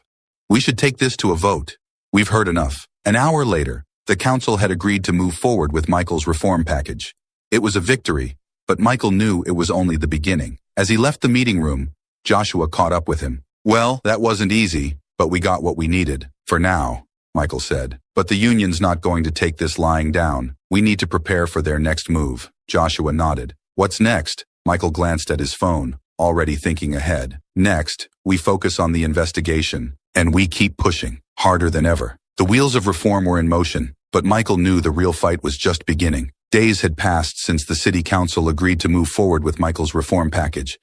We should take this to a vote. We've heard enough. An hour later, the council had agreed to move forward with Michael's reform package. It was a victory, but Michael knew it was only the beginning. As he left the meeting room, Joshua caught up with him. Well, that wasn't easy, but we got what we needed. For now, Michael said. But the union's not going to take this lying down. We need to prepare for their next move. Joshua nodded. What's next? Michael glanced at his phone, already thinking ahead. Next, we focus on the investigation, and we keep pushing, harder than ever. The wheels of reform were in motion, but Michael knew the real fight was just beginning. Days had passed since the city council agreed to move forward with Michael's reform package,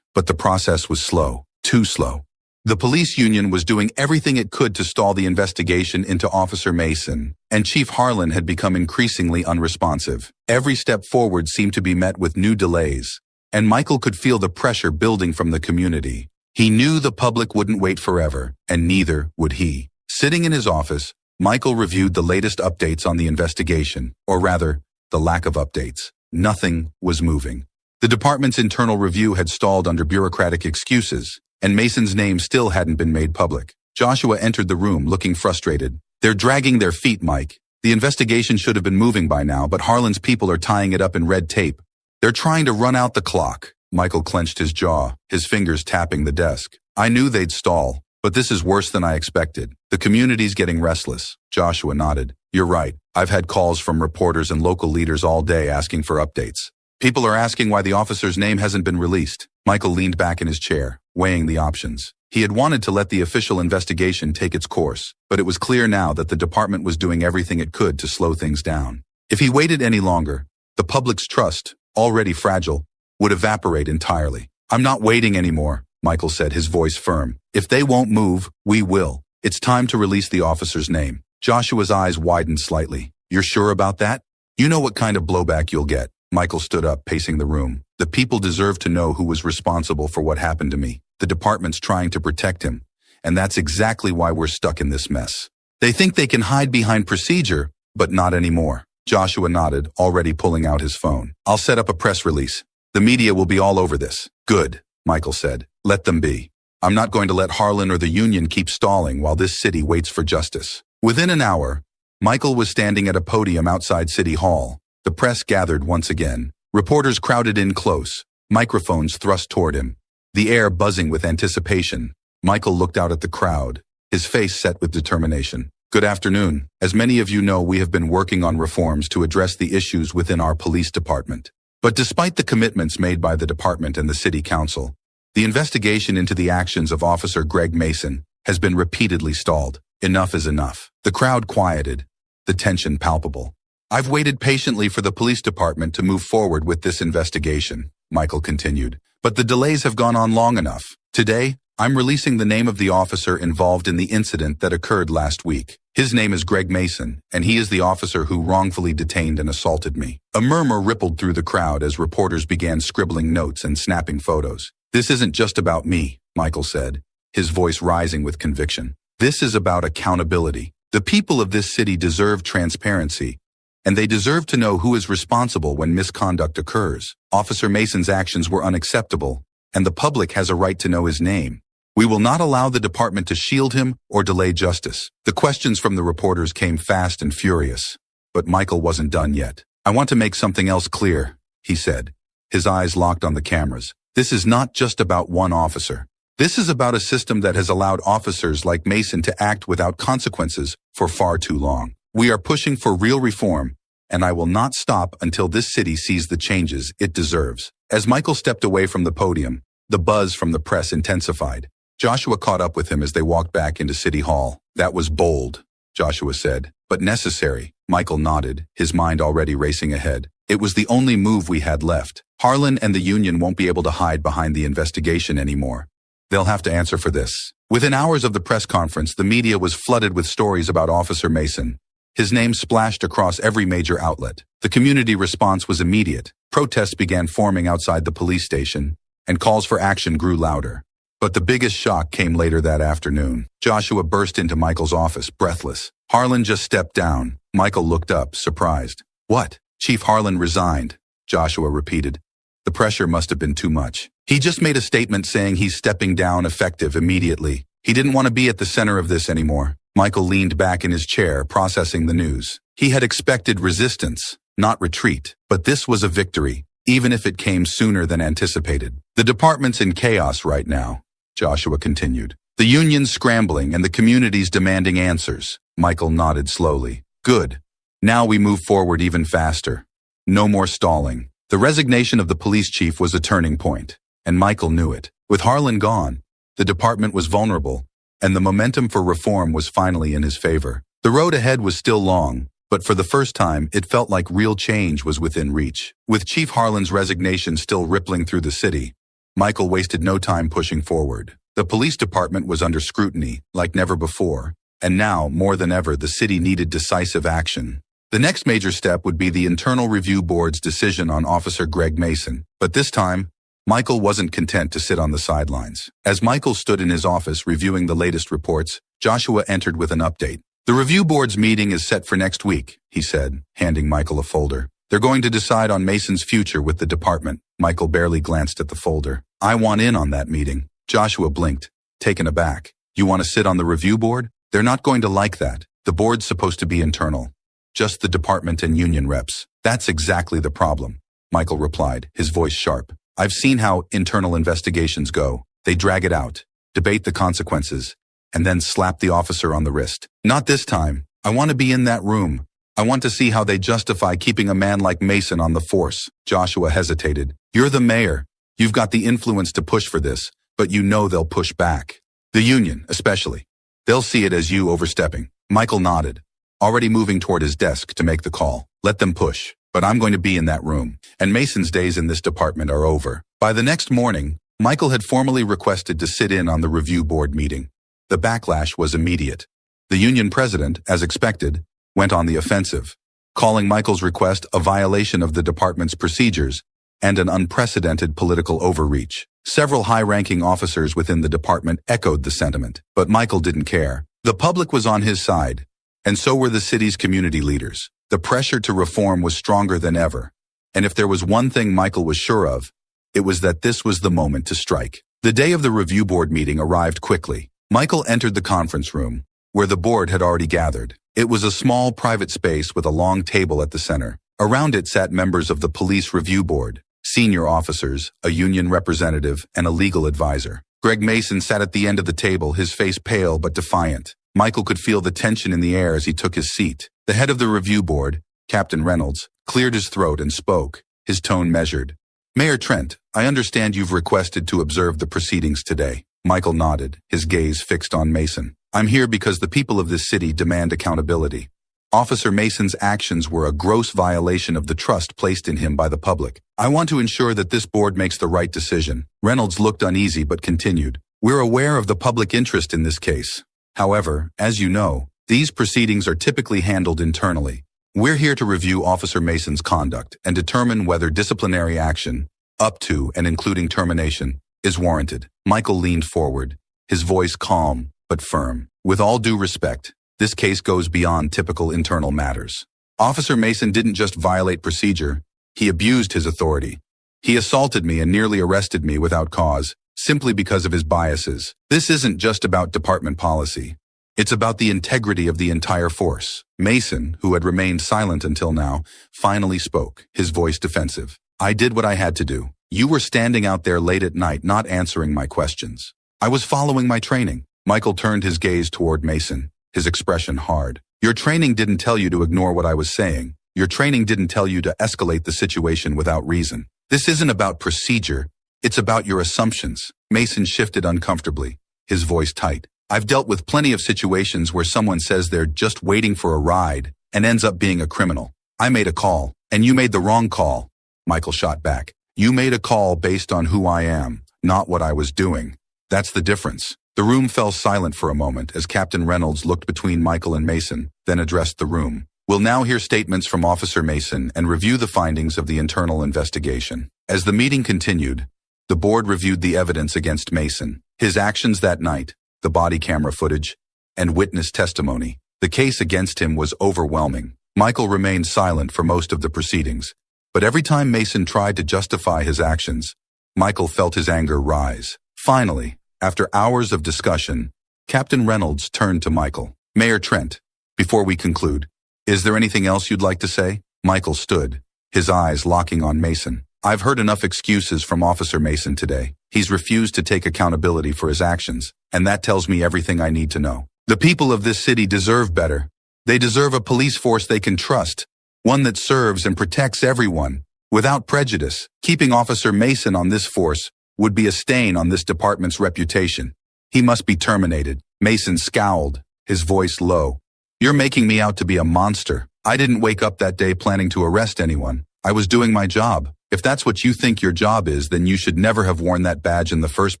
but the process was slow, too slow. The police union was doing everything it could to stall the investigation into Officer Mason, and Chief Harlan had become increasingly unresponsive. Every step forward seemed to be met with new delays, and Michael could feel the pressure building from the community. He knew the public wouldn't wait forever, and neither would he. Sitting in his office, Michael reviewed the latest updates on the investigation, or rather, the lack of updates. Nothing was moving. The department's internal review had stalled under bureaucratic excuses, and Mason's name still hadn't been made public. Joshua entered the room looking frustrated. They're dragging their feet, Mike. The investigation should have been moving by now, but Harlan's people are tying it up in red tape. They're trying to run out the clock. Michael clenched his jaw, his fingers tapping the desk. I knew they'd stall, but this is worse than I expected. The community's getting restless. Joshua nodded. You're right. I've had calls from reporters and local leaders all day asking for updates. People are asking why the officer's name hasn't been released. Michael leaned back in his chair, weighing the options. He had wanted to let the official investigation take its course, but it was clear now that the department was doing everything it could to slow things down. If he waited any longer, the public's trust, already fragile, would evaporate entirely. I'm not waiting anymore, Michael said, his voice firm. If they won't move, we will. It's time to release the officer's name. Joshua's eyes widened slightly. You're sure about that? You know what kind of blowback you'll get. Michael stood up, pacing the room. The people deserve to know who was responsible for what happened to me. The department's trying to protect him, and that's exactly why we're stuck in this mess. They think they can hide behind procedure, but not anymore. Joshua nodded, already pulling out his phone. I'll set up a press release. The media will be all over this. Good, Michael said. Let them be. I'm not going to let Harlan or the union keep stalling while this city waits for justice. Within an hour, Michael was standing at a podium outside City Hall. The press gathered once again. Reporters crowded in close, microphones thrust toward him, the air buzzing with anticipation. Michael looked out at the crowd, his face set with determination. Good afternoon. As many of you know, we have been working on reforms to address the issues within our police department. But despite the commitments made by the department and the city council, the investigation into the actions of Officer Greg Mason has been repeatedly stalled. Enough is enough. The crowd quieted, the tension palpable. I've waited patiently for the police department to move forward with this investigation, Michael continued. But the delays have gone on long enough. Today, I'm releasing the name of the officer involved in the incident that occurred last week. His name is Greg Mason, and he is the officer who wrongfully detained and assaulted me. A murmur rippled through the crowd as reporters began scribbling notes and snapping photos. This isn't just about me, Michael said, his voice rising with conviction. This is about accountability. The people of this city deserve transparency, and they deserve to know who is responsible when misconduct occurs. Officer Mason's actions were unacceptable, and the public has a right to know his name. We will not allow the department to shield him or delay justice. The questions from the reporters came fast and furious, but Michael wasn't done yet. I want to make something else clear, he said, his eyes locked on the cameras. This is not just about one officer. This is about a system that has allowed officers like Mason to act without consequences for far too long. We are pushing for real reform, and I will not stop until this city sees the changes it deserves. As Michael stepped away from the podium, the buzz from the press intensified. Joshua caught up with him as they walked back into City Hall. That was bold, Joshua said, but necessary. Michael nodded, his mind already racing ahead. It was the only move we had left. Harlan and the union won't be able to hide behind the investigation anymore. They'll have to answer for this. Within hours of the press conference, the media was flooded with stories about Officer Mason. His name splashed across every major outlet. The community response was immediate. Protests began forming outside the police station, and calls for action grew louder. But the biggest shock came later that afternoon. Joshua burst into Michael's office, breathless. Harlan just stepped down. Michael looked up, surprised. What? Chief Harlan resigned, Joshua repeated. The pressure must have been too much. He just made a statement saying he's stepping down effective immediately. He didn't want to be at the center of this anymore. Michael leaned back in his chair, processing the news. He had expected resistance, not retreat. But this was a victory, even if it came sooner than anticipated. The department's in chaos right now, Joshua continued. The union's scrambling and the community's demanding answers. Michael nodded slowly. Good. Now we move forward even faster. No more stalling. The resignation of the police chief was a turning point, and Michael knew it. With Harlan gone, the department was vulnerable, and the momentum for reform was finally in his favor. The road ahead was still long, but for the first time, it felt like real change was within reach. With Chief Harlan's resignation still rippling through the city, Michael wasted no time pushing forward. The police department was under scrutiny, like never before, and now, more than ever, the city needed decisive action. The next major step would be the Internal Review Board's decision on Officer Greg Mason. But this time, Michael wasn't content to sit on the sidelines. As Michael stood in his office reviewing the latest reports, Joshua entered with an update. The Review Board's meeting is set for next week, he said, handing Michael a folder. They're going to decide on Mason's future with the department. Michael barely glanced at the folder. I want in on that meeting. Joshua blinked, taken aback. You want to sit on the Review Board? They're not going to like that. The board's supposed to be internal. Just the department and union reps. That's exactly the problem, Michael replied, his voice sharp. I've seen how internal investigations go. They drag it out, debate the consequences, and then slap the officer on the wrist. Not this time. I want to be in that room. I want to see how they justify keeping a man like Mason on the force. Joshua hesitated. You're the mayor. You've got the influence to push for this, but you know they'll push back. The union, especially. They'll see it as you overstepping. Michael nodded, already moving toward his desk to make the call. Let them push, but I'm going to be in that room, and Mason's days in this department are over. By the next morning, Michael had formally requested to sit in on the review board meeting. The backlash was immediate. The union president, as expected, went on the offensive, calling Michael's request a violation of the department's procedures and an unprecedented political overreach. Several high-ranking officers within the department echoed the sentiment, but Michael didn't care. The public was on his side, and so were the city's community leaders. The pressure to reform was stronger than ever, and if there was one thing Michael was sure of, it was that this was the moment to strike. The day of the review board meeting arrived quickly. Michael entered the conference room, where the board had already gathered. It was a small private space with a long table at the center. Around it sat members of the police review board, senior officers, a union representative, and a legal advisor. Greg Mason sat at the end of the table, his face pale but defiant. Michael could feel the tension in the air as he took his seat. The head of the review board, Captain Reynolds, cleared his throat and spoke, his tone measured. Mayor Trent, I understand you've requested to observe the proceedings today. Michael nodded, his gaze fixed on Mason. I'm here because the people of this city demand accountability. Officer Mason's actions were a gross violation of the trust placed in him by the public. I want to ensure that this board makes the right decision. Reynolds looked uneasy but continued. We're aware of the public interest in this case. However, as you know, these proceedings are typically handled internally. We're here to review Officer Mason's conduct and determine whether disciplinary action, up to and including termination, is warranted. Michael leaned forward, his voice calm but firm. With all due respect, this case goes beyond typical internal matters. Officer Mason didn't just violate procedure, he abused his authority. He assaulted me and nearly arrested me without cause, simply because of his biases. This isn't just about department policy. It's about the integrity of the entire force. Mason, who had remained silent until now, finally spoke, his voice defensive. I did what I had to do. You were standing out there late at night not answering my questions. I was following my training. Michael turned his gaze toward Mason, his expression hard. Your training didn't tell you to ignore what I was saying. Your training didn't tell you to escalate the situation without reason. This isn't about procedure. It's about your assumptions. Mason shifted uncomfortably, his voice tight. I've dealt with plenty of situations where someone says they're just waiting for a ride and ends up being a criminal. I made a call, and you made the wrong call. Michael shot back. You made a call based on who I am, not what I was doing. That's the difference. The room fell silent for a moment as Captain Reynolds looked between Michael and Mason, then addressed the room. We'll now hear statements from Officer Mason and review the findings of the internal investigation. As the meeting continued, the board reviewed the evidence against Mason, his actions that night, the body camera footage, and witness testimony. The case against him was overwhelming. Michael remained silent for most of the proceedings, but every time Mason tried to justify his actions, Michael felt his anger rise. Finally, after hours of discussion, Captain Reynolds turned to Michael. Mayor Trent, before we conclude, is there anything else you'd like to say? Michael stood, his eyes locking on Mason. I've heard enough excuses from Officer Mason today. He's refused to take accountability for his actions, and that tells me everything I need to know. The people of this city deserve better. They deserve a police force they can trust, one that serves and protects everyone, without prejudice. Keeping Officer Mason on this force would be a stain on this department's reputation. He must be terminated. Mason scowled, his voice low. You're making me out to be a monster. I didn't wake up that day planning to arrest anyone. I was doing my job. If that's what you think your job is, then you should never have worn that badge in the first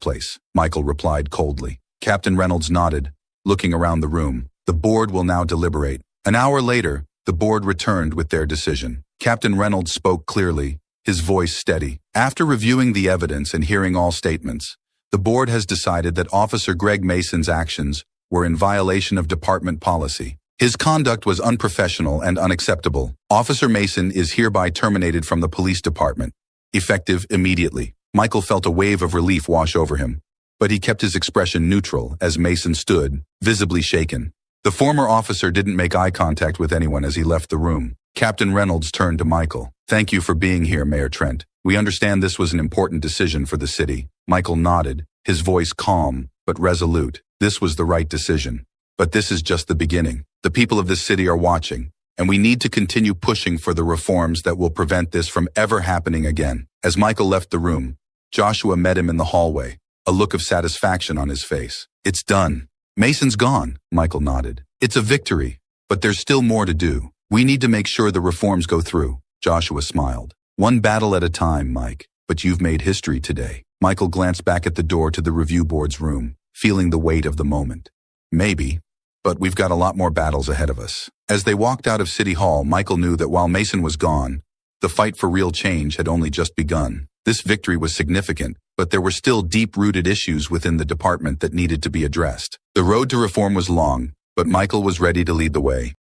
place, Michael replied coldly. Captain Reynolds nodded, looking around the room. The board will now deliberate. An hour later, the board returned with their decision. Captain Reynolds spoke clearly, his voice steady. After reviewing the evidence and hearing all statements, the board has decided that Officer Greg Mason's actions were in violation of department policy. His conduct was unprofessional and unacceptable. Officer Mason is hereby terminated from the police department, effective immediately. Michael felt a wave of relief wash over him, but he kept his expression neutral as Mason stood, visibly shaken. The former officer didn't make eye contact with anyone as he left the room. Captain Reynolds turned to Michael. Thank you for being here, Mayor Trent. We understand this was an important decision for the city. Michael nodded, his voice calm but resolute. This was the right decision. But this is just the beginning. The people of this city are watching, and we need to continue pushing for the reforms that will prevent this from ever happening again. As Michael left the room, Joshua met him in the hallway, a look of satisfaction on his face. It's done. Mason's gone, Michael nodded. It's a victory, but there's still more to do. We need to make sure the reforms go through. Joshua smiled. One battle at a time, Mike, but you've made history today. Michael glanced back at the door to the review board's room, feeling the weight of the moment. Maybe, but we've got a lot more battles ahead of us. As they walked out of City Hall, Michael knew that while Mason was gone, the fight for real change had only just begun. This victory was significant, but there were still deep-rooted issues within the department that needed to be addressed. The road to reform was long, but Michael was ready to lead the way.